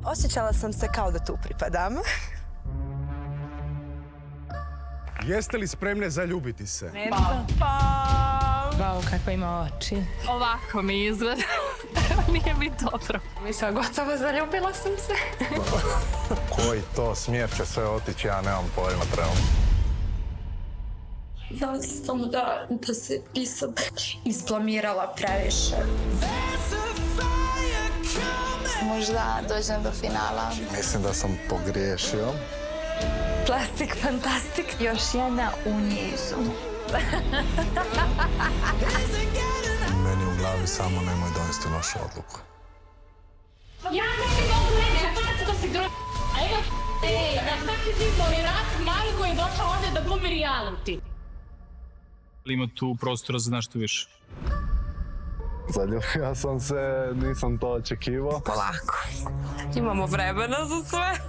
Osjećala sam se kao da tu pripadam. Jeste li spremne zaljubiti se? Wow, kakva ima oči. Ovako mi izgleda. Nije mi dobro. Mislim, gotovo zaljubila sam se. Koji to smjer će sve otići, ja nemam pojma trenutno. Ja sam da se nisam isplamirala previše. Možda dođem do finala. Mislim da sam pogriješio. Plastik, fantastik. Još jedna u nizu. Meni u glavi samo nemoj donesti lošu odluku. Ja ne mogu reći, pa da si gro... A evo, na šta ti ti Morirati mali koji je došao ovdje da glumi reality? Ima tu prostora za nešto više. Zaljubio sam se, nisam to očekivao. Polako. Imamo vremena za sve.